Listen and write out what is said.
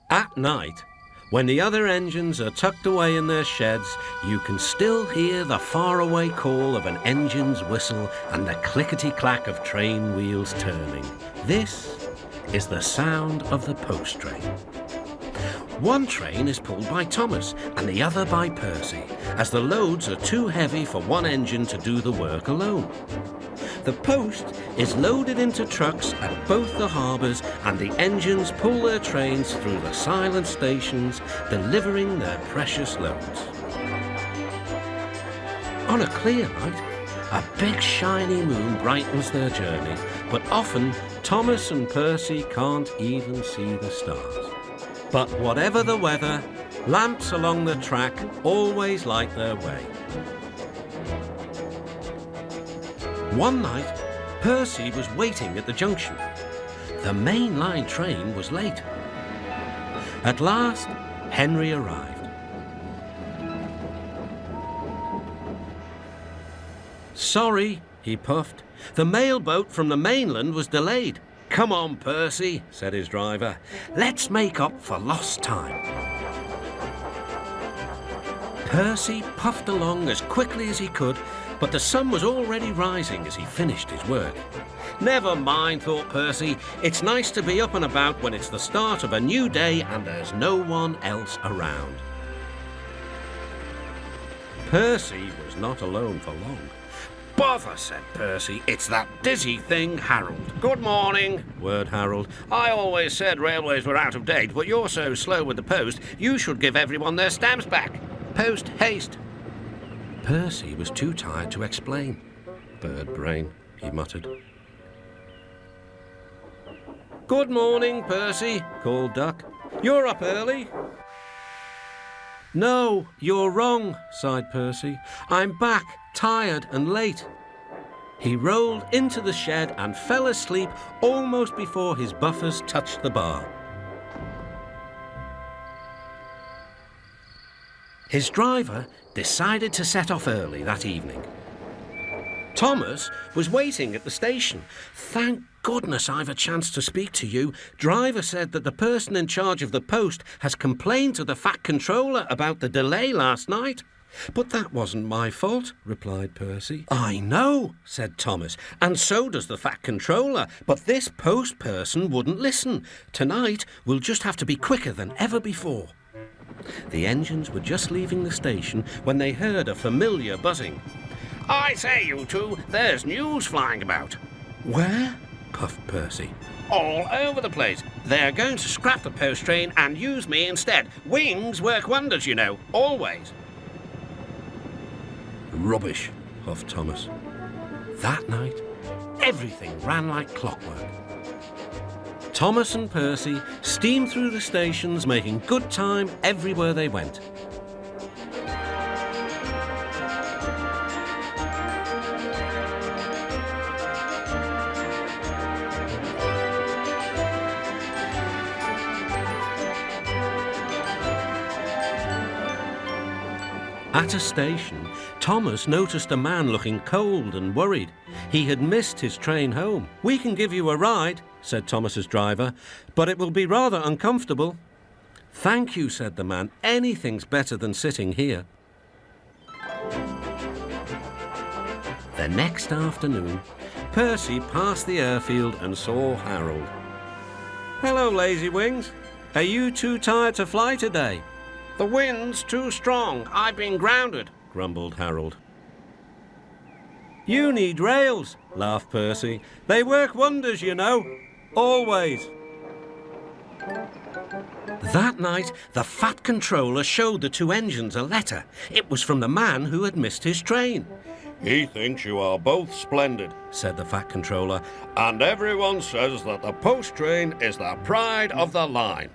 At night, when the other engines are tucked away in their sheds, you can still hear the faraway call of an engine's whistle and the clickety-clack of train wheels turning. This is the sound of the post train. One train is pulled by Thomas and the other by Percy, as the loads are too heavy for one engine to do the work alone. The post is loaded into trucks at both the harbours, and the engines pull their trains through the silent stations, delivering their precious loads. On a clear night, a big shiny moon brightens their journey, but often Thomas and Percy can't even see the stars. But whatever the weather, lamps along the track always light their way. One night, Percy was waiting at the junction. The main line train was late. At last, Henry arrived. "Sorry," he puffed. "The mail boat from the mainland was delayed." "Come on, Percy," said his driver. "Let's make up for lost time." Percy puffed along as quickly as he could, but the sun was already rising as he finished his work. "Never mind," thought Percy. "It's nice to be up and about when it's the start of a new day and there's no one else around." Percy was not alone for long. "Bother," said Percy. "It's that dizzy thing, Harold." "Good morning," whirred Harold. "I always said railways were out of date, but you're so slow with the post, you should give everyone their stamps back. Post haste." Percy was too tired to explain. "Bird brain," he muttered. "Good morning, Percy," called Duck. "You're up early." "No, you're wrong," sighed Percy. "I'm back, tired and late." He rolled into the shed and fell asleep almost before his buffers touched the bar. His driver decided to set off early that evening. Thomas was waiting at the station. "Thank goodness I've a chance to speak to you. Driver said that the person in charge of the post has complained to the Fat Controller about the delay last night." "But that wasn't my fault," replied Percy. "I know," said Thomas, "and so does the Fat Controller, but this post person wouldn't listen. Tonight we'll just have to be quicker than ever before." The engines were just leaving the station when they heard a familiar buzzing. "I say, you two, there's news flying about." "Where?" puffed Percy. "All over the place. They're going to scrap the post train and use me instead. Wings work wonders, you know, always." "Rubbish," huffed Thomas. That night, everything ran like clockwork. Thomas and Percy steamed through the stations, making good time everywhere they went. At a station, Thomas noticed a man looking cold and worried. He had missed his train home. "We can give you a ride," said Thomas's driver, "but it will be rather uncomfortable." "Thank you," said the man. "Anything's better than sitting here." The next afternoon, Percy passed the airfield and saw Harold. "Hello, Lazy Wings. Are you too tired to fly today?" "The wind's too strong. I've been grounded," grumbled Harold. "You need rails," laughed Percy. "They work wonders, you know. Always." That night, the Fat Controller showed the two engines a letter. It was from the man who had missed his train. "He thinks you are both splendid," said the Fat Controller, "and everyone says that the post train is the pride of the line."